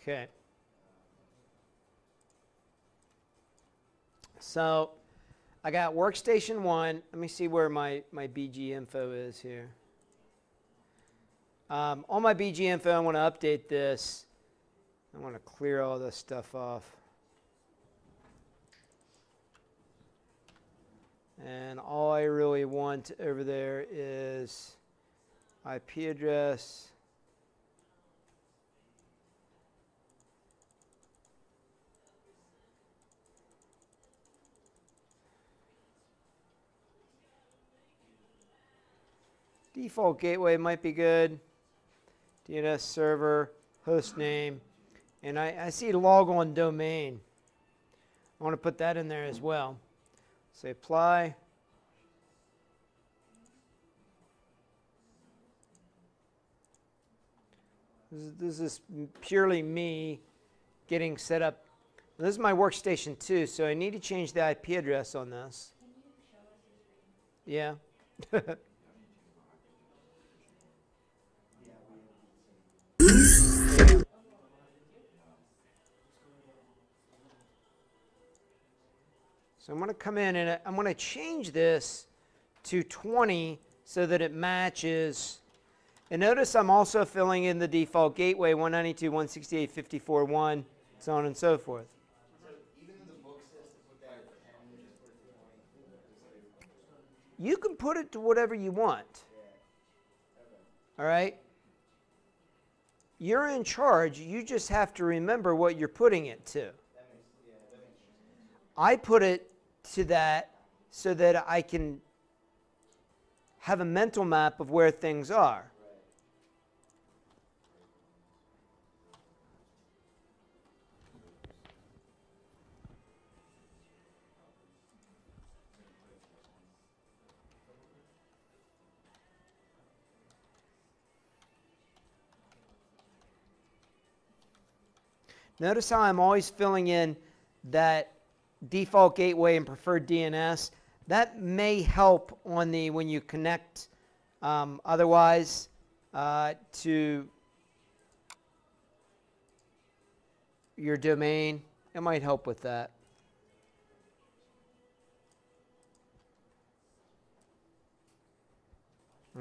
Okay. So I got workstation 1. Let me see where my BG info is here. On my BG info, I want to update this. I want to clear all this stuff off. And all I really want over there is IP address. Default gateway might be good. DNS server, host name. And I see log on domain. I want to put that in there as well. Say apply. This is purely me getting set up. This is my workstation 2, so I need to change the IP address on this. Can you show us your screen? Yeah. So I'm going to come in and I'm going to change this to 20 so that it matches. And notice I'm also filling in the default gateway 192.168.54.1, so on and so forth. So even though the book says to put that at 10, you just put it to 20? You can put it to whatever you want. Yeah. Okay. All right? You're in charge. You just have to remember what you're putting it to. That makes sense. I put it to that so that I can have a mental map of where things are. Notice how I'm always filling in that default gateway and preferred DNS. That may help on the when you connect otherwise to your domain. It might help with that.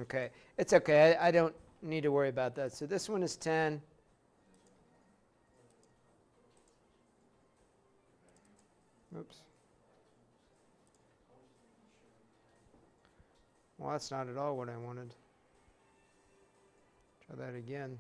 Okay, it's okay. I don't need to worry about that. So this one is 10. Oops. Well, that's not at all what I wanted. Try that again.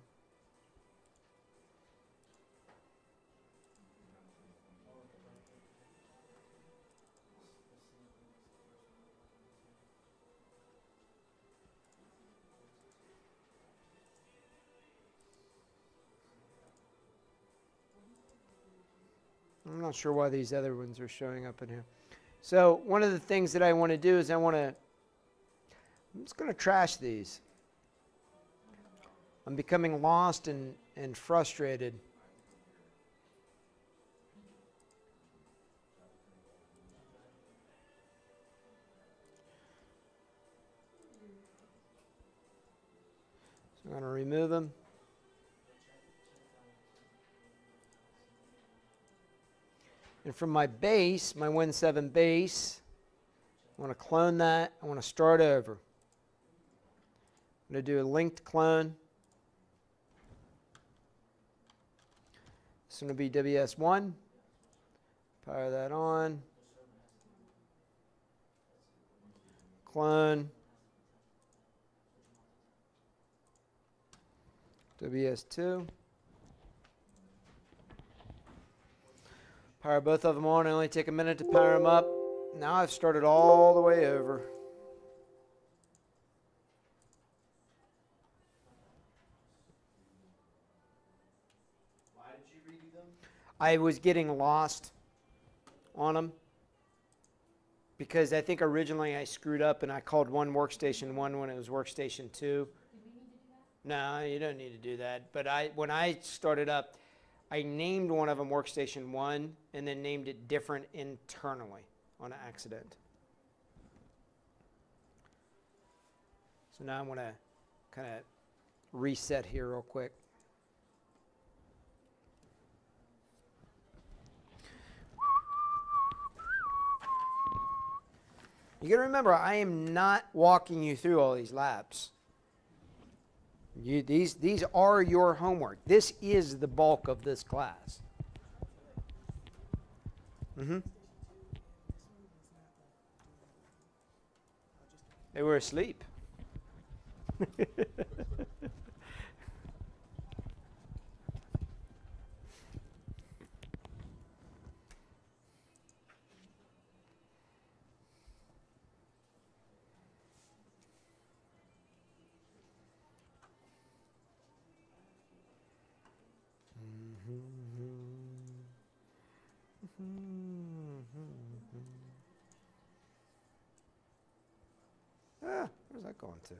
I'm not sure why these other ones are showing up in here. So one of the things that I want to do is I'm just going to trash these. I'm becoming lost and frustrated. So I'm going to remove them. And from my base, my Win7 base, I want to clone that. I want to start over. I'm going to do a linked clone. This is going to be WS1. Power that on. Clone. WS2. Power both of them on. I only take a minute to power them up. Now I've started all the way over. Why did you redo them? I was getting lost on them because I think originally I screwed up and I called one workstation 1 when it was workstation 2. Did we need to do that? No, you don't need to do that. But when I started up, I named one of them workstation 1 and then named it different internally on accident. So now I'm going to kind of reset here real quick. You got to remember, I am not walking you through all these labs. These are your homework. This is the bulk of this class. They were asleep. Where's that going to?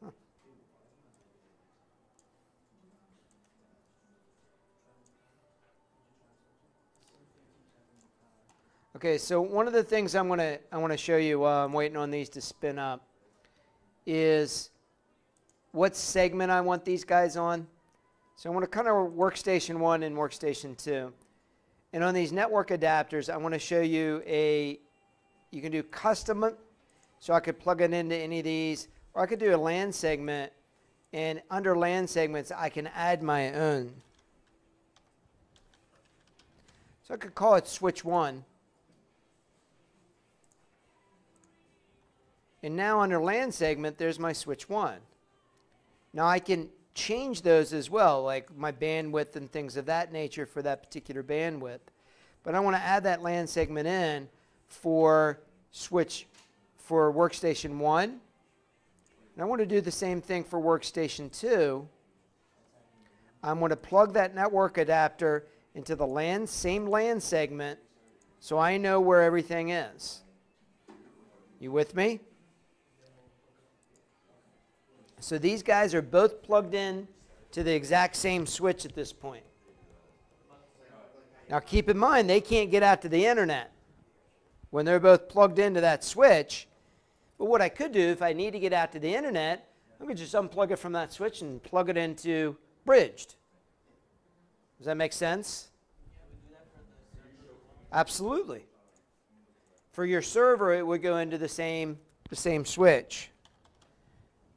Huh. Okay, so one of the things I want to show you while I'm waiting on these to spin up is what segment I want these guys on. So I want to kind of workstation 1 and workstation 2. And on these network adapters, I want to show you you can do custom, so I could plug it into any of these, or I could do a LAN segment, and under LAN segments, I can add my own. So I could call it switch 1. And now under LAN segment, there's my switch 1. Now I can change those as well, like my bandwidth and things of that nature for that particular bandwidth. But I want to add that LAN segment in for workstation 1. And I want to do the same thing for workstation 2. I'm going to plug that network adapter into the same LAN segment so I know where everything is. You with me? So these guys are both plugged in to the exact same switch at this point. Now keep in mind, they can't get out to the internet when they're both plugged into that switch. But what I could do, if I need to get out to the internet, I could just unplug it from that switch and plug it into bridged. Does that make sense? Absolutely. For your server, it would go into the same switch.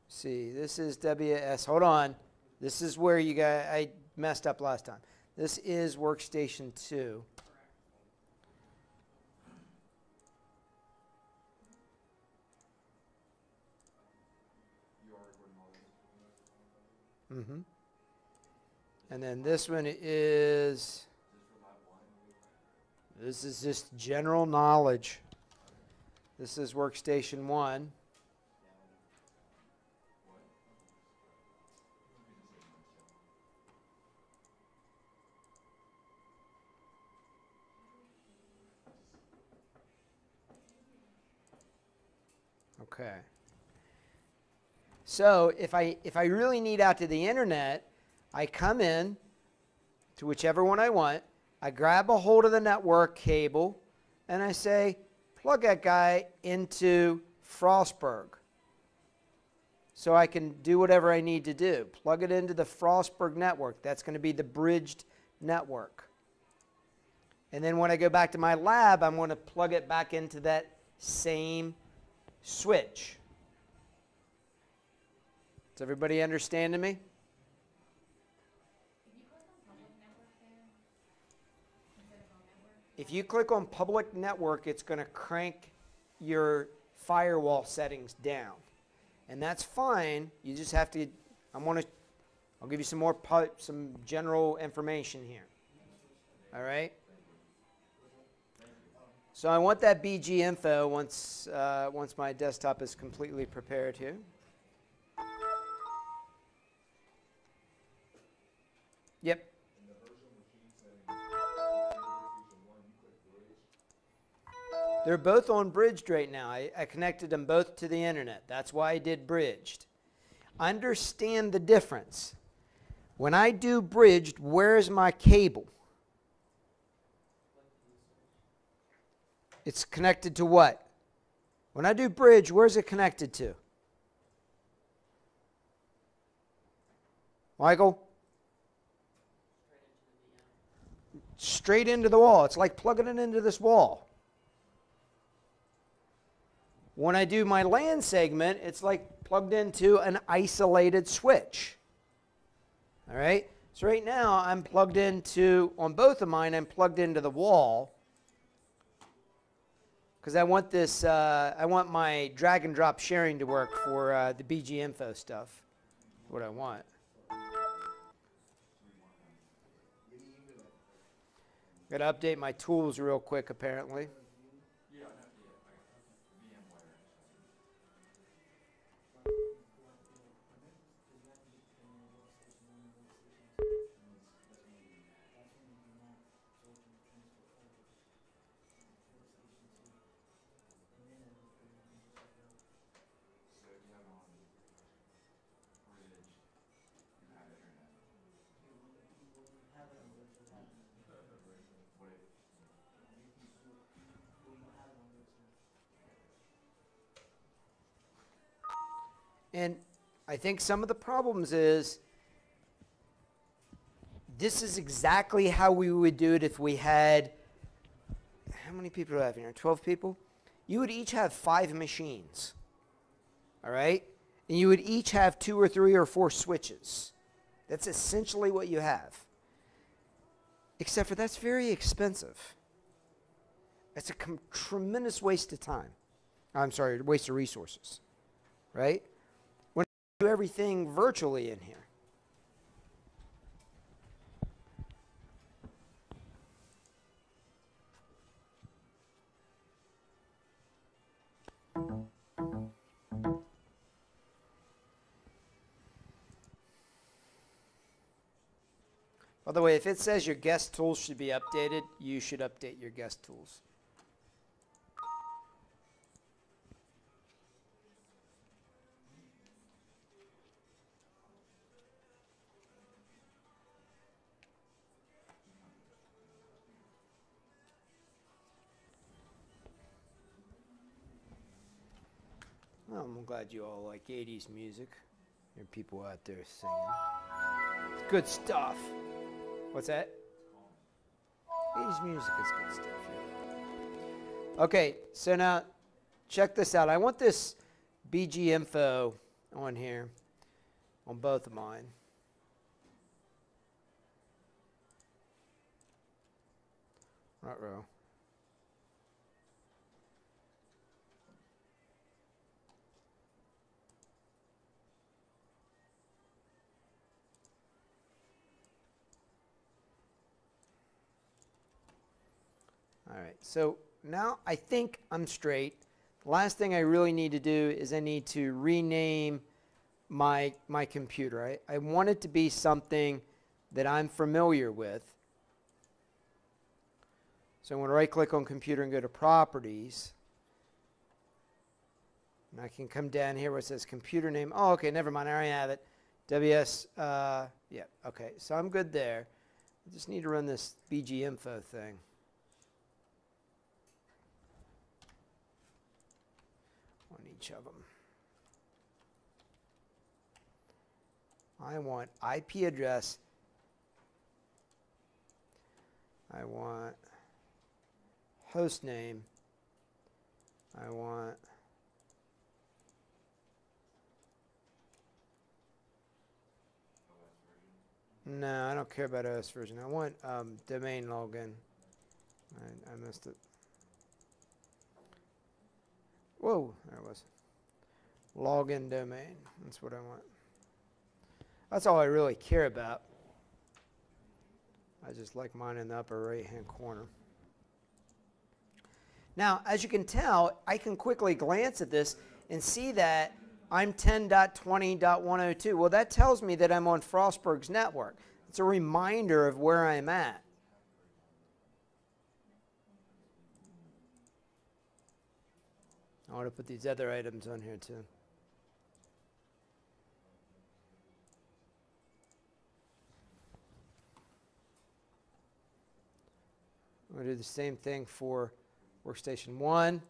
See, this is WS. Hold on. This is where I messed up last time. This is workstation 2. And then this one is, this is just general knowledge. This is workstation 1. Okay. So if I really need out to the internet, I come in to whichever one I want. I grab a hold of the network cable, and I say, plug that guy into Frostburg. So I can do whatever I need to do. Plug it into the Frostburg network. That's going to be the bridged network. And then when I go back to my lab, I'm going to plug it back into that same switch. Does everybody understand me? If you click on public network, it's going to crank your firewall settings down. And that's fine. You just have to, I'll give you some general information here. All right? So I want that BG info once my desktop is completely prepared here. Yep. They're both on bridged right now. I connected them both to the internet. That's why I did bridged. Understand the difference. When I do bridged, where's my cable? It's connected to what? When I do bridge, where's it connected to? Michael? straight into the wall. It's like plugging it into this wall. When I do my LAN segment, it's like plugged into an isolated switch. All right? So right now, I'm plugged into, on both of mine, I'm plugged into the wall. Because I want this, I want my drag and drop sharing to work for the BG info stuff. That's what I want. Got to update my tools real quick, apparently. And I think some of the problems is this is exactly how we would do it if we had, how many people do I have here? 12 people? You would each have 5 machines. All right? And you would each have 2 or 3 or 4 switches. That's essentially what you have. Except for that's very expensive. It's a tremendous waste of time. I'm sorry, waste of resources. Right? When you do everything virtually in here. By the way, if it says your guest tools should be updated, you should update your guest tools. Well, I'm glad you all like 80s music. There are people out there singing. It's good stuff. What's that? 80s music is good stuff. Yeah. Okay, so now check this out. I want this BG info on here, on both of mine. Right row. All right, so now I think I'm straight. The last thing I really need to do is I need to rename my computer. I want it to be something that I'm familiar with. So I'm going to right-click on computer and go to Properties. And I can come down here where it says computer name. Oh, okay, never mind. I already have it. WS, yeah, okay. So I'm good there. I just need to run this BG info thing. On each of them. I want IP address. I want host name. I want no, I don't care about OS version. I want domain login. I missed it. Whoa, there it was. Login domain. That's what I want. That's all I really care about. I just like mine in the upper right-hand corner. Now, as you can tell, I can quickly glance at this and see that I'm 10.20.102. Well, that tells me that I'm on Frostburg's network. It's a reminder of where I'm at. I want to put these other items on here too. I'm going to do the same thing for workstation 1.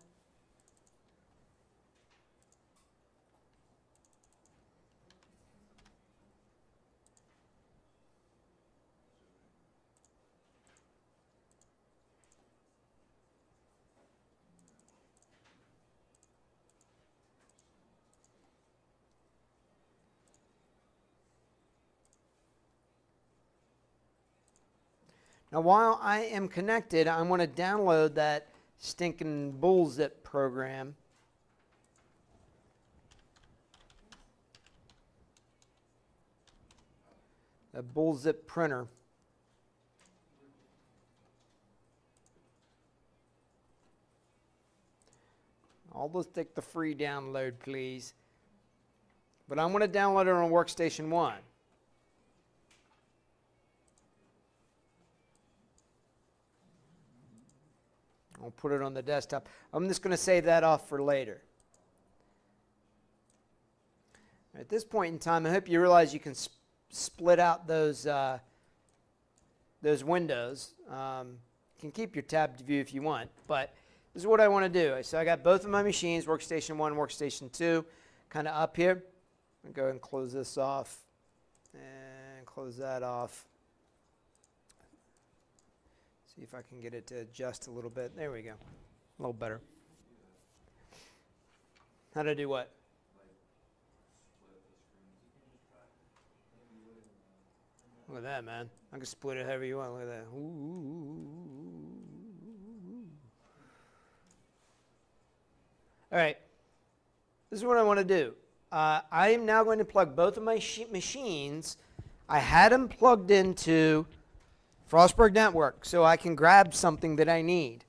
Now, while I am connected, I want to download that stinking bullzip program. A bullzip printer. I'll just take the free download, please. But I'm going to download it on Workstation 1. I'll put it on the desktop. I'm just going to save that off for later. At this point in time, I hope you realize you can split out those windows. You can keep your tabbed view if you want, but this is what I want to do. So I got both of my machines, Workstation 1, Workstation 2, kind of up here. I'm going to go ahead and close this off and close that off. See if I can get it to adjust a little bit. There we go. A little better. How to do what? Look at that, man. I can split it however you want. Look at that. Ooh. All right. This is what I want to do. I am now going to plug both of my machines. I had them plugged into Frostburg Network so I can grab something that I need.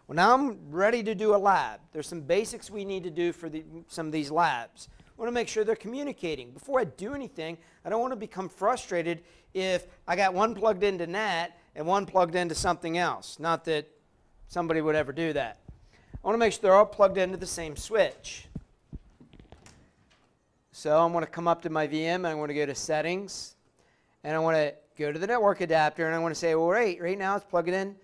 Well, now I'm ready to do a lab. There's some basics we need to do for some of these labs. I want to make sure they're communicating. Before I do anything, I don't want to become frustrated if I got one plugged into NAT and one plugged into something else. Not that somebody would ever do that. I want to make sure they're all plugged into the same switch. So I'm going to come up to my VM and I want to go to Settings. And I want to go to the network adapter and I want to say, well, right now it's plugged in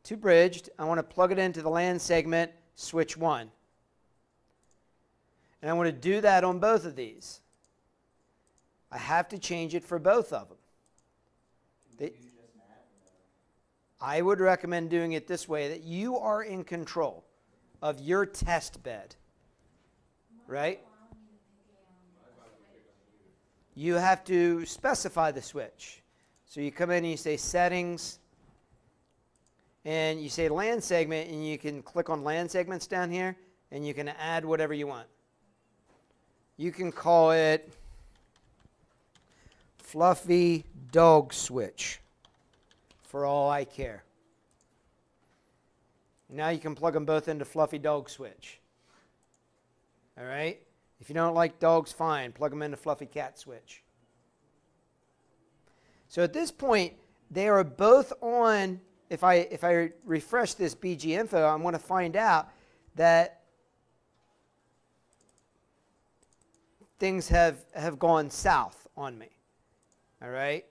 to bridged. I want to plug it into the LAN segment, switch 1. And I want to do that on both of these. I have to change it for both of them. I would recommend doing it this way, that you are in control of your test bed, right? You have to specify the switch. So you come in and you say Settings, and you say LAN segment, and you can click on LAN segments down here, and you can add whatever you want. You can call it Fluffy Dog Switch, for all I care. Now you can plug them both into Fluffy Dog Switch. All right? If you don't like dogs, fine. Plug them into Fluffy Cat Switch. So at this point, they are both on. If I refresh this BG info, I'm going to find out that things have gone south on me. All right?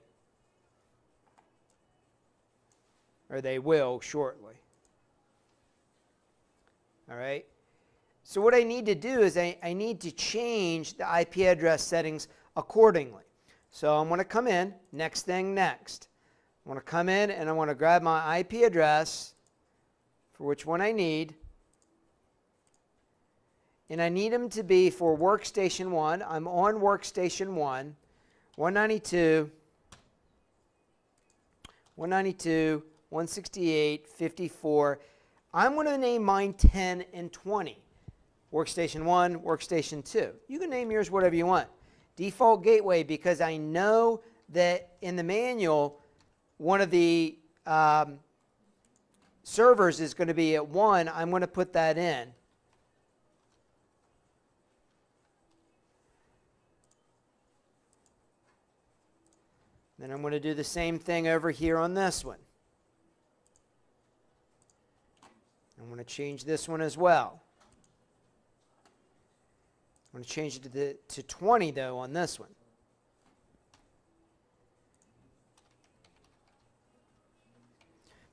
Or they will shortly. All right? So what I need to do is I need to change the IP address settings accordingly. So I'm going to come in, next thing next. I want to come in and I want to grab my IP address for which one I need. And I need them to be for Workstation 1. I'm on Workstation 1, 192.168.54. I'm going to name mine 10 and 20. Workstation 1, Workstation 2. You can name yours whatever you want. Default gateway, because I know that in the manual, one of the servers is going to be at 1. I'm going to put that in. Then I'm going to do the same thing over here on this one. I'm going to change this one as well. I'm going to change it to 20, though, on this one.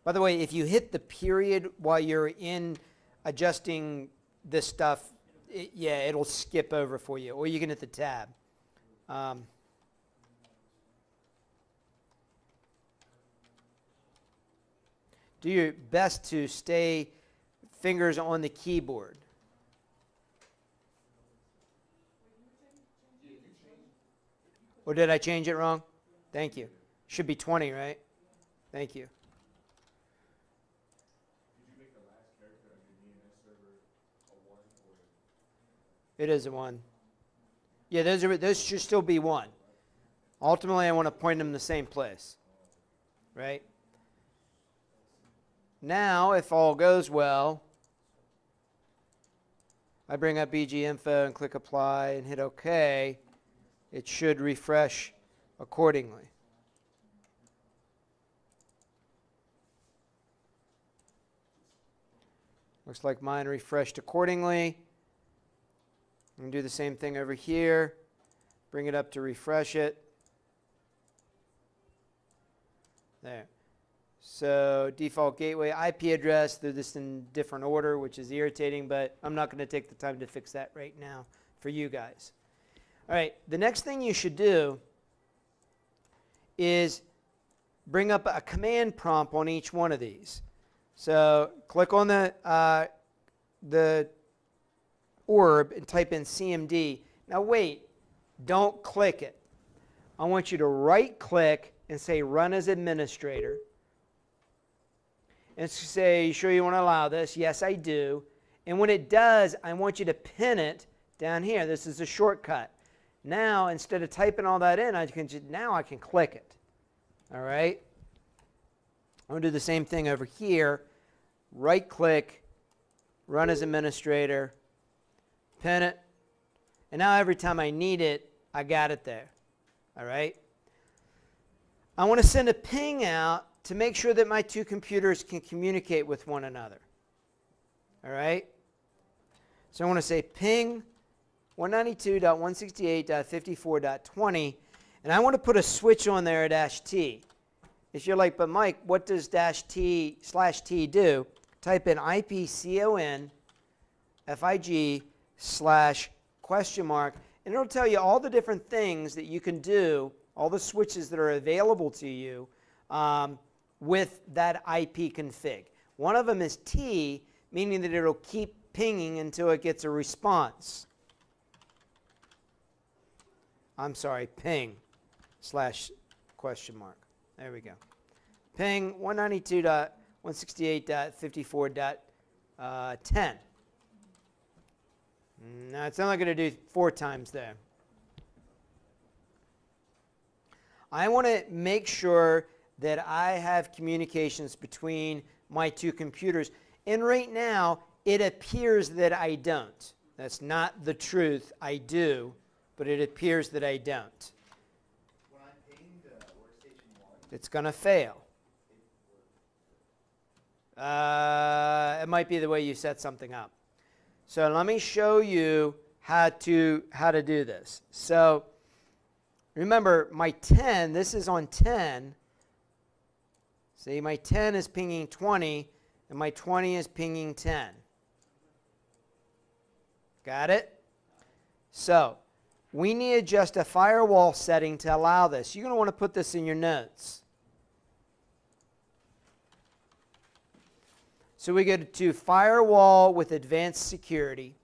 By the way, if you hit the period while you're in adjusting this stuff, it'll skip over for you. Or you can hit the tab. Do your best to stay fingers on the keyboard. Or did I change it wrong? Thank you. Should be 20, right? Thank you. It is a 1. Yeah, those should still be 1. Ultimately, I want to point them in the same place, right? Now, if all goes well, I bring up BG Info and click Apply and hit OK. It should refresh accordingly. Looks like mine refreshed accordingly. I'm going to do the same thing over here. Bring it up to refresh it. There. So default gateway IP address, they're just in different order, which is irritating, but I'm not going to take the time to fix that right now for you guys. All right, the next thing you should do is bring up a command prompt on each one of these. So click on the orb and type in CMD. Now wait, don't click it. I want you to right click and say run as administrator. And say, you sure you want to allow this? Yes, I do. And when it does, I want you to pin it down here. This is a shortcut. Now, instead of typing all that in, now I can click it. All right? I'm going to do the same thing over here. Right click, run as administrator, pin it. And now every time I need it, I got it there. All right? I want to send a ping out to make sure that my two computers can communicate with one another. All right? So I want to say ping 192.168.54.20, and I want to put a switch on there at -T. If you're like, but Mike, what does -T/T do? Type in IPCON FIG /?, and it'll tell you all the different things that you can do, all the switches that are available to you with that IP config. One of them is T, meaning that it'll keep pinging until it gets a response. I'm sorry, ping /?. There we go. Ping 192.168.54.10. Now, it's only going to do 4 times there. I want to make sure that I have communications between my two computers. And right now, it appears that I don't. That's not the truth. I do, but it appears that I don't. When I pinged workstation 1, It's going to fail. It might be the way you set something up. So let me show you how to do this. So remember, my 10, this is on 10. See, my 10 is pinging 20, and my 20 is pinging 10. Got it? So we need just a firewall setting to allow this. You're going to want to put this in your notes. So we go to firewall with advanced security.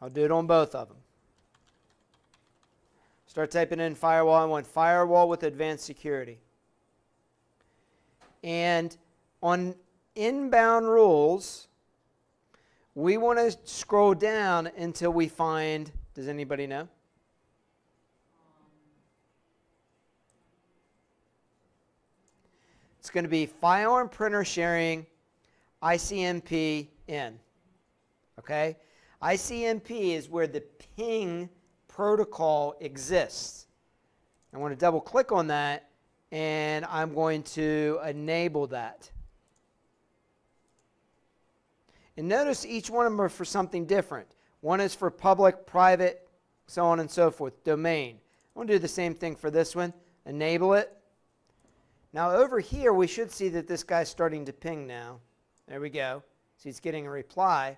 I'll do it on both of them. Start typing in firewall. I want firewall with advanced security. And on inbound rules, we want to scroll down until we find, does anybody know? It's going to be file and printer sharing, ICMP in. Okay? ICMP is where the ping protocol exists. I want to double click on that, and I'm going to enable that. And notice each one of them are for something different. One is for public, private, so on and so forth, domain. I'm going to do the same thing for this one. Enable it. Now over here, we should see that this guy's starting to ping now. There we go. So he's getting a reply.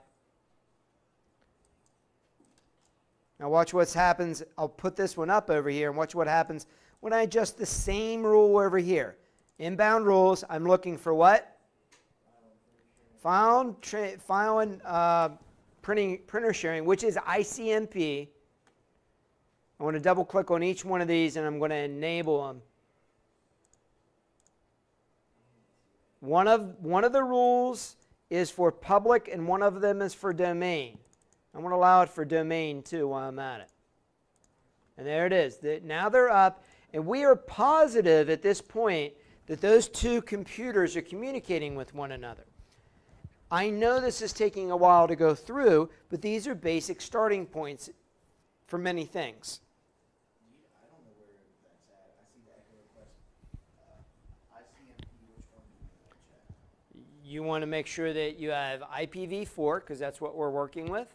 Now watch what happens. I'll put this one up over here and watch what happens when I adjust the same rule over here. Inbound rules, I'm looking for what? File and printer sharing, which is ICMP. I want to double click on each one of these and I'm going to enable them. One of the rules is for public and one of them is for domain. I'm going to allow it for domain too while I'm at it. And there it is. Now they're up, and we are positive at this point that those two computers are communicating with one another. I know this is taking a while to go through, but these are basic starting points for many things. I don't know where that's at. I see the echo request. ICMP, which one do you check? You want to make sure that you have IPv4, because that's what we're working with.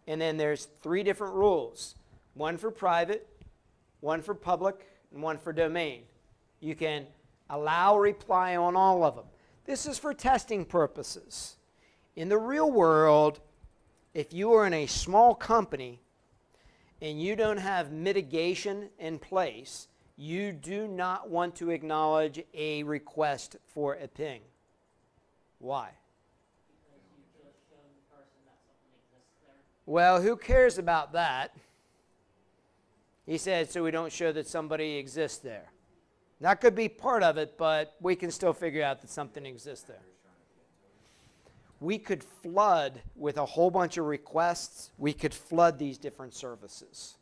And then there's 3 different rules. One for private, one for public, and one for domain. You can allow reply on all of them. This is for testing purposes. In the real world, if you are in a small company and you don't have mitigation in place, you do not want to acknowledge a request for a ping. Why? Because you just shown the person that something exists there. Well, who cares about that? He said, so we don't show that somebody exists there. That could be part of it, but we can still figure out that something exists there. We could flood with a whole bunch of requests. We could flood these different services.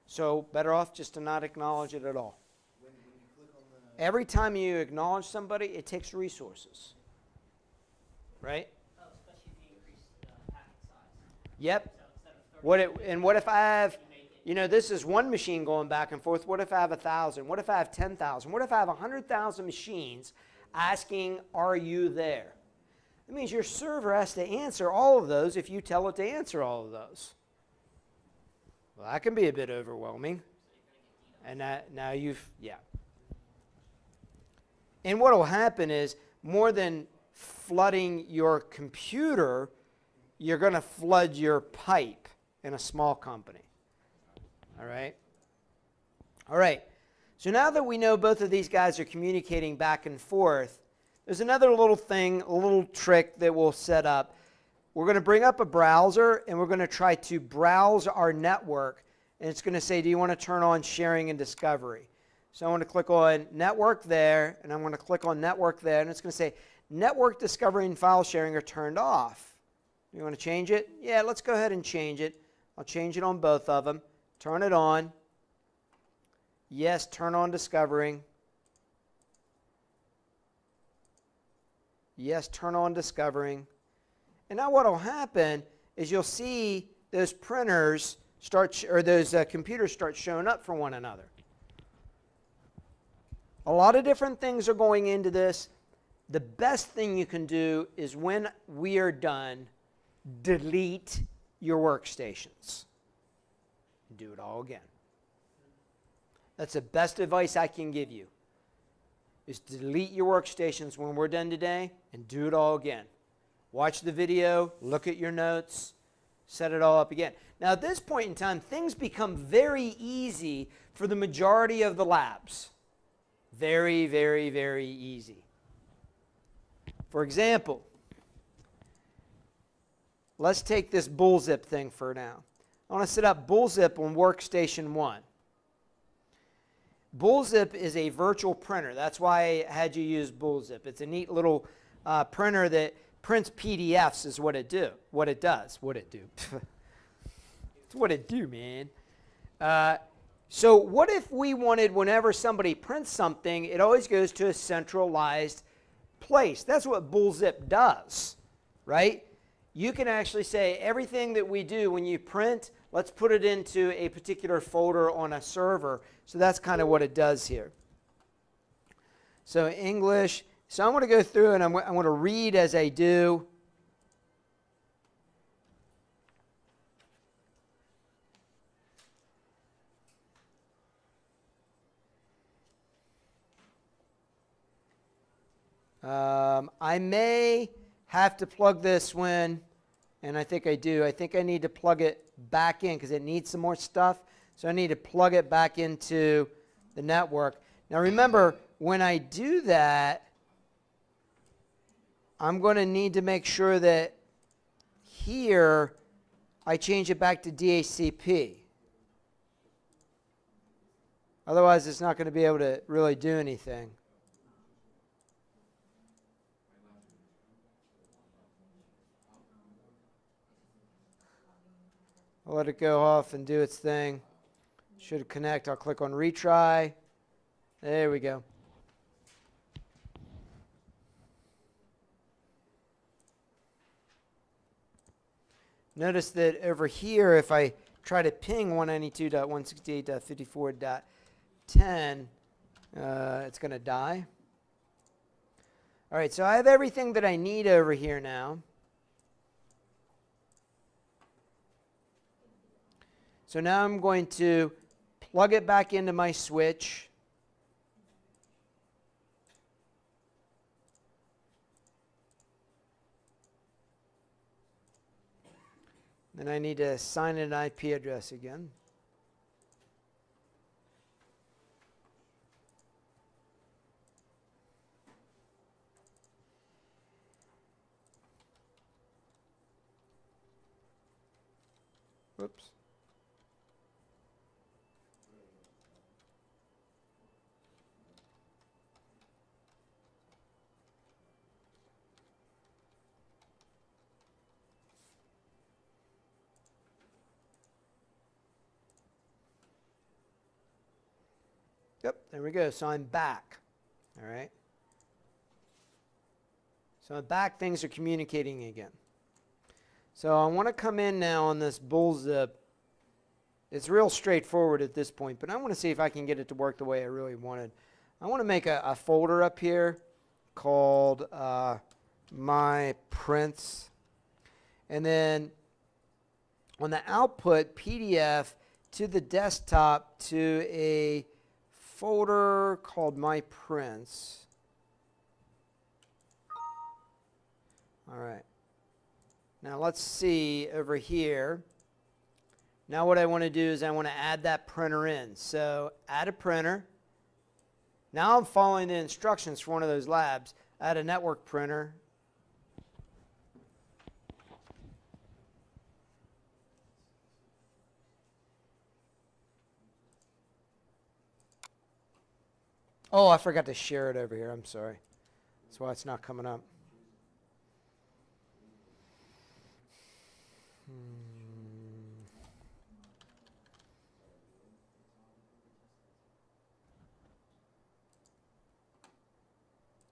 So better off just to not acknowledge it at all. When you click on the... Every time you acknowledge somebody, it takes resources. Right? Oh, especially if you increase the packet size. Yep. So instead of 30, What if I have, you make it you know, this is one machine going back and forth. What if I have 1,000? What if I have 10,000? What if I have 100,000 machines asking, are you there? That means your server has to answer all of those if you tell it to answer all of those. Well, that can be a bit overwhelming. And now you've, yeah. And what will happen is, more than flooding your computer, you're going to flood your pipe in a small company. All right? All right. So now that we know both of these guys are communicating back and forth, there's another little thing, a little trick that we'll set up. We're going to bring up a browser, and we're going to try to browse our network. And it's going to say, do you want to turn on sharing and discovery? So I want to click on network there, and I'm going to click on network there, and it's going to say network discovery and file sharing are turned off. You want to change it? Yeah, let's go ahead and change it. I'll change it on both of them. Turn it on. Yes, turn on discovering. Yes, turn on discovering. And now what will happen is you'll see those printers start, or those computers start showing up for one another. A lot of different things are going into this. The best thing you can do is, when we are done, delete your workstations. Do it all again. That's the best advice I can give you, is delete your workstations when we're done today and do it all again. Watch the video, look at your notes, set it all up again. Now at this point in time, things become very easy for the majority of the labs. Very, very, very easy. For example, let's take this bullzip thing for now. I want to set up bullzip on workstation 1. Bullzip is a virtual printer. That's why I had you use bullzip. It's a neat little printer that prints PDFs is what it does. It's what it do, man. So what if we wanted, whenever somebody prints something, it always goes to a centralized place? That's what bullzip does, right? You can actually say, everything that we do when you print, let's put it into a particular folder on a server. So that's kind of what it does here. So English. So I'm going to go through and I'm going to read as I do. I may have to plug this when, and I think I do. I think I need to plug it back in because it needs some more stuff. So I need to plug it back into the network. Now remember, when I do that, I'm going to need to make sure that here I change it back to DHCP. Otherwise, it's not going to be able to really do anything. I'll let it go off and do its thing. Should connect. I'll click on retry. There we go. Notice that over here, if I try to ping 192.168.54.10, it's going to die. All right, so I have everything that I need over here now. So now I'm going to plug it back into my switch. Then I need to assign an IP address again. Whoops. Yep, there we go. So I'm back. All right. So I'm back. Things are communicating again. So I want to come in now on this bullzip. It's real straightforward at this point, but I want to see if I can get it to work the way I really wanted. I want to make a folder up here called my prints. And then on the output, PDF to the desktop to a folder called my prints. All right. Now let's see over here. Now what I want to do is I want to add that printer in. So add a printer. Now I'm following the instructions for one of those labs. Add a network printer. Oh, I forgot to share it over here. I'm sorry. That's why it's not coming up.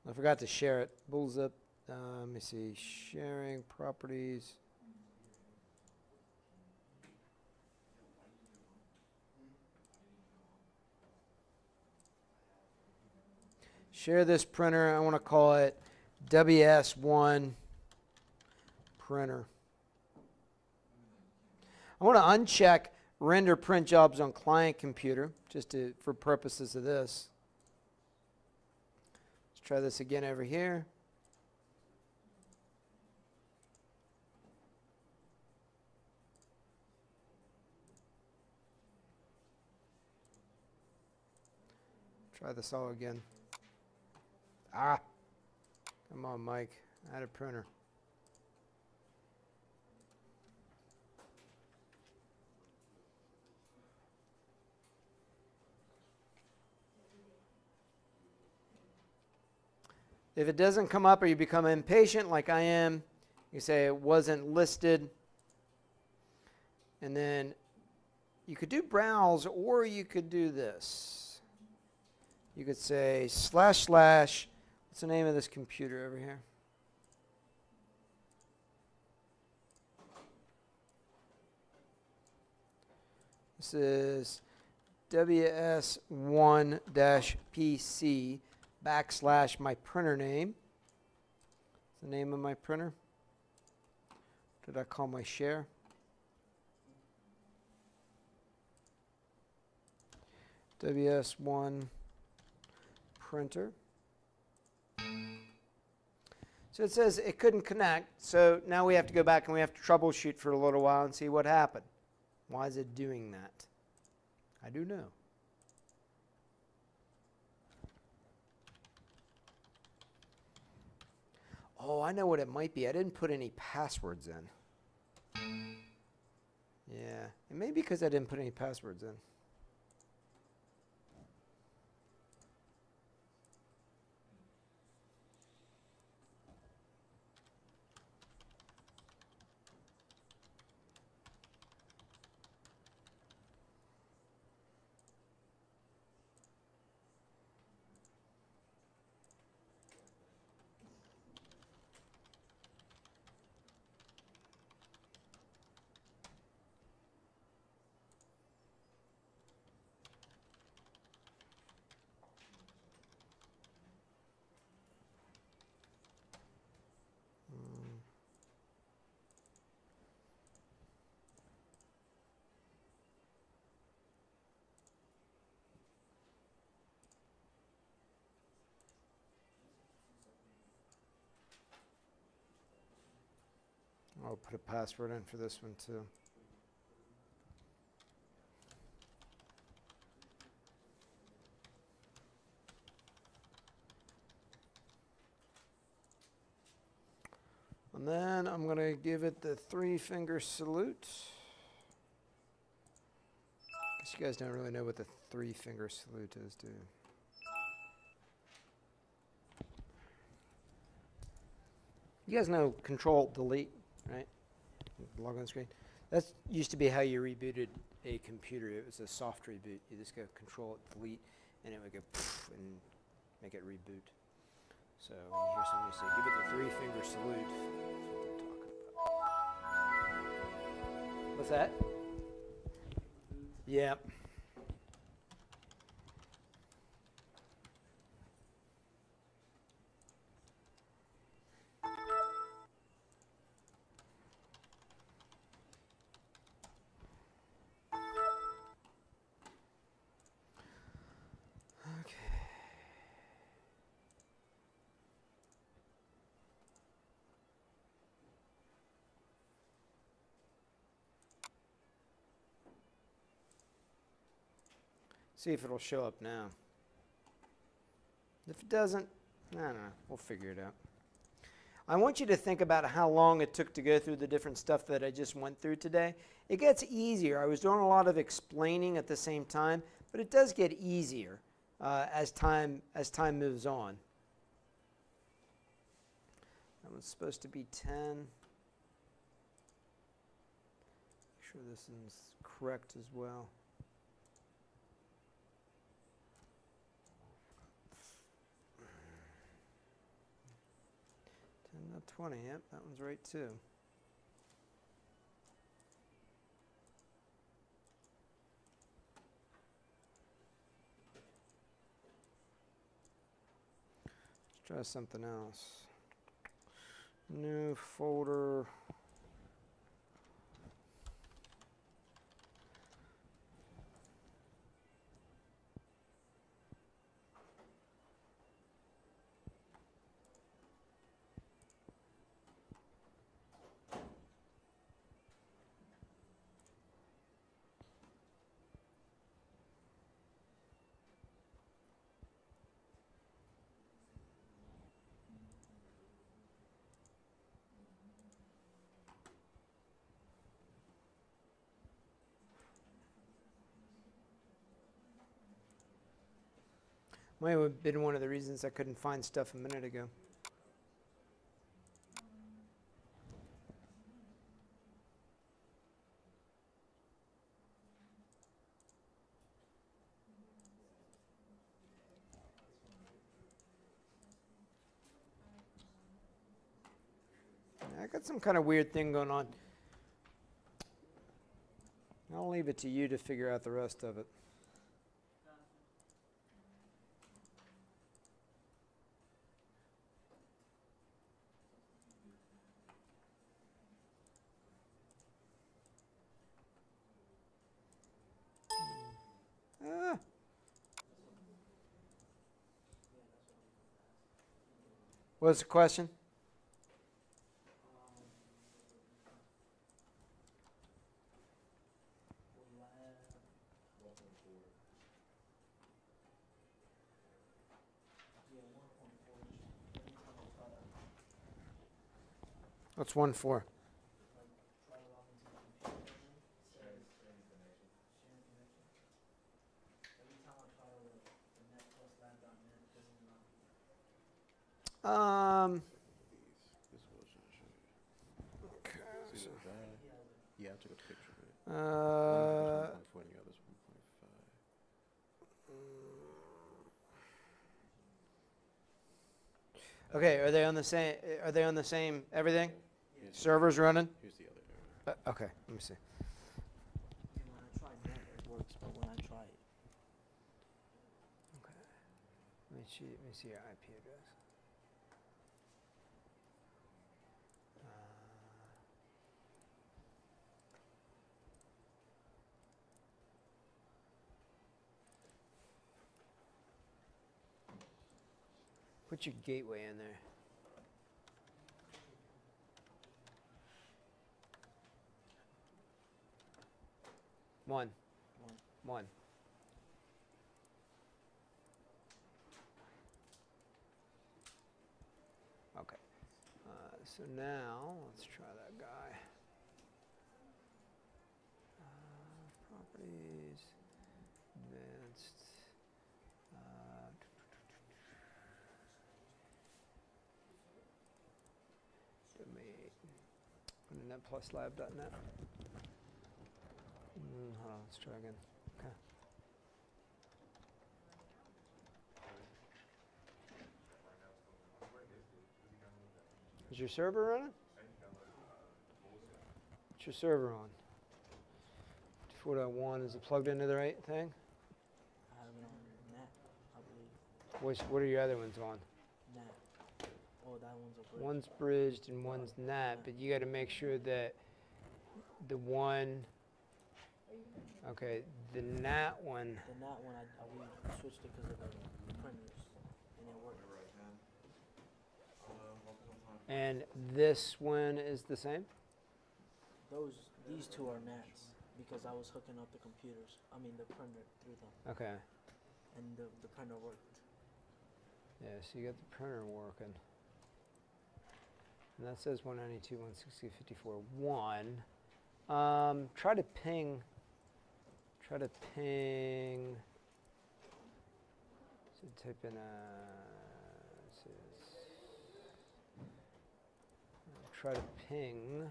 I forgot to share it. Bullzip. Let me see. Sharing properties. Share this printer. I want to call it WS1 printer. I want to uncheck render print jobs on client computer just for purposes of this. Let's try this again over here. Try this all again. Ah, come on, Mike. Add a printer. If it doesn't come up or you become impatient like I am, you say it wasn't listed. And then you could do browse or you could do this. You could say // what's the name of this computer over here? This is WS1-PC / my printer name. That's the name of my printer. What did I call my share? WS1 printer. So it says it couldn't connect, so now we have to go back and we have to troubleshoot for a little while and see what happened. Why is it doing that? I do know. Oh, I know what it might be. I didn't put any passwords in. Yeah, it may be because I didn't put any passwords in. I'll put a password in for this one too. And then I'm going to give it the 3-finger salute. Guess you guys don't really know what the 3-finger salute is, do you? You guys know Control-Delete, right? Log on screen. That used to be how you rebooted a computer. It was a soft reboot. You just go Control-Delete, and it would go poof and make it reboot. So when you hear somebody say, give it the 3-finger salute, that's what they're talking about. What's that? Yeah. See if it'll show up now. If it doesn't, I don't know. We'll figure it out. I want you to think about how long it took to go through the different stuff that I just went through today. It gets easier. I was doing a lot of explaining at the same time, but it does get easier as time moves on. That one's supposed to be 10. Make sure this is correct as well. 20, yep, that one's right too. Let's try something else. New folder. Might have been one of the reasons I couldn't find stuff a minute ago. I got some kind of weird thing going on. I'll leave it to you to figure out the rest of it. What's the question? What's 1.4? Okay. So, yeah, I took a picture of it. One of it was 1.4 and the other's 1.5. Okay, are they on the same? Are they on the same everything? Here's Servers running? Here's the other error. Okay, let me see. When I try net, it works, but when I try it, Okay. Let me see your IP address. Put your gateway in there. One. One. One. Okay. So now let's try that guy. Properties, advanced. Domain. Put in net plus lab.net. Hold on, let's try again. Okay. Is your server running? What's your server on? 4.1, is it plugged into the right thing? I have it on NAT, I believe. What are your other ones on? NAT. Oh, that one's a bridge. One's bridged and one's NAT, but you got to make sure that the one, okay, the NAT one, The NAT one, we switched it because of the printers, and it worked. and this one is the same? These two are NATs because I was hooking up the computers. I mean the printer through them, Okay. and the printer worked. Yeah, so you got the printer working. And that says 192.168.54.1. Try to ping. So type in try to ping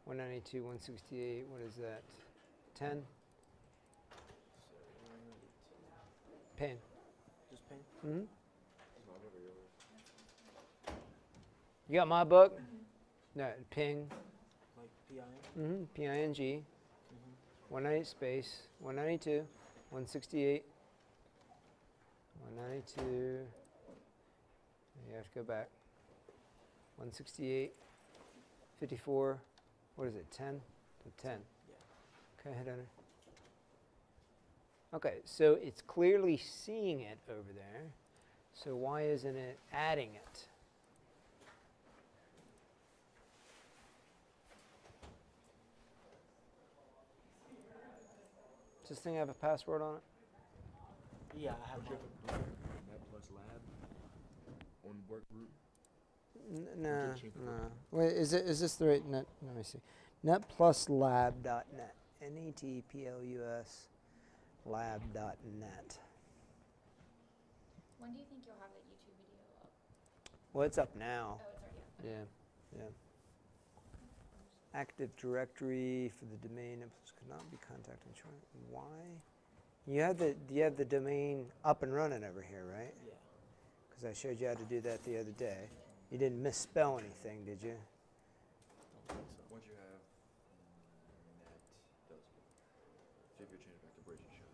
192.168. What is that? 10? Ping. Just ping? Mm-hmm. You got my book? No, ping. Like PIN? Mm-hmm. P-I-N-G. 198 space. 192. 168. 192. You have to go back. 168. 54. What is it? 10? 10. Yeah. Okay, hit enter. Okay, so it's clearly seeing it over there. So why isn't it adding it? Does this thing have a password on it? Yeah, I have mine. Net plus lab on work group. No. Wait, is this the right net? Let me see. Netpluslab.net. Netplus lab.net. When do you think you'll have that YouTube video up? Well, it's up now. Oh, it's already up. Yeah. Active Directory for the domain could not be contacted. Why? You have the domain up and running over here, right? Yeah. Because I showed you how to do that the other day. You didn't misspell anything, did you? Don't think so. Once you have net, does it? See if you change back to bridge, you should.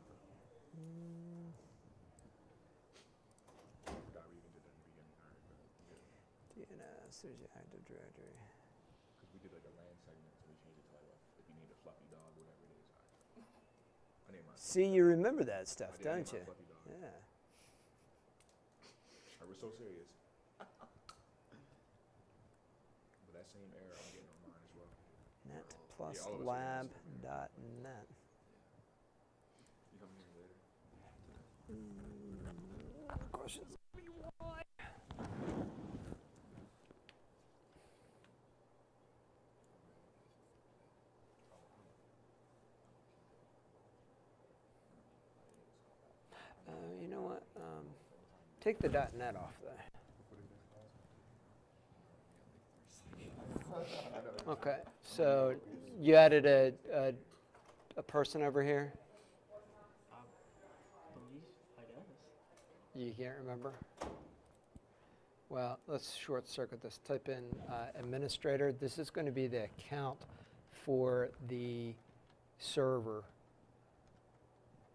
I forgot we even did that in the beginning. All right, but good. DNS, there's your Active Directory. Because we did like a LAN segment, so we changed it to like if you need a fluffy dog, whatever it is. I named mine. See, you remember that stuff, I did don't name you? mine Fluffy Dog. Yeah. I was so serious. But that same error I'm getting on mine as well. Netpluslab.net. You come here later. Questions? You know what? Take the .net off there. Okay, so you added a person over here? I believe, I guess. You can't remember? Well, let's short circuit this. Type in administrator. This is going to be the account for the server,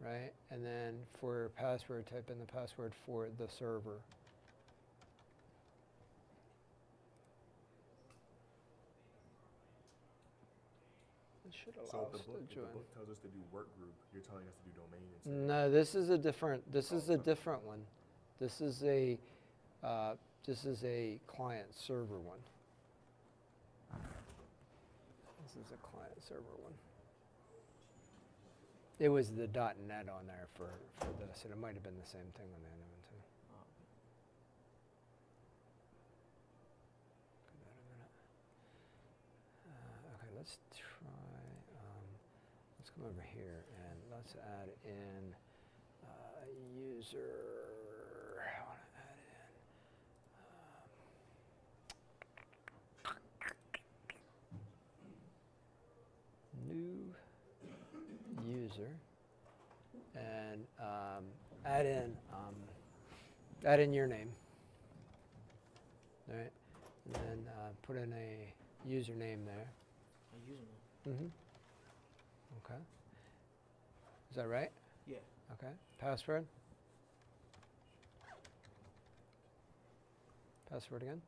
right? And then for password, type in the password for the server. This should So allow if the us book, to if the join. book tells us to do work group, you're telling us to do domain instead. No, this is a different one. This is a client server one. This is a client server one. It was the .net on there for this, and it might have been the same thing on the other one too. Oh, Give that a minute. Okay, let's try. Let's come over here and let's add in user. I want to add in new user and add in your name. All right, and then put in a username there. a username. Mm-hmm. Okay. Is that right? Yeah. Okay. Password? Password again?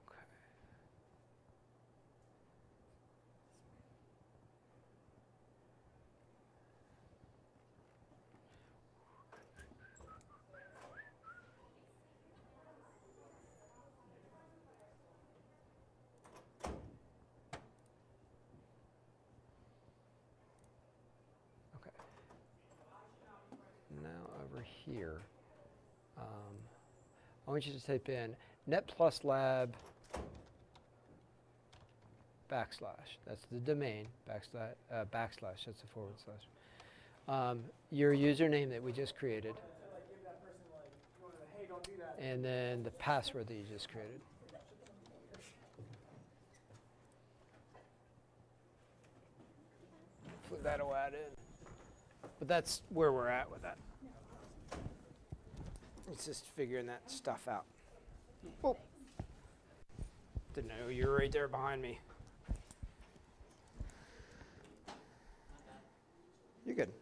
Okay. Okay. Now over here, I want you to type in netpluslab backslash. That's the domain, backslash, that's the forward slash. Your username that we just created. And then the password that you just created. Hopefully that'll add in. But that's where we're at with that. It's just figuring that stuff out. Oh. Didn't know you were right there behind me. You're good.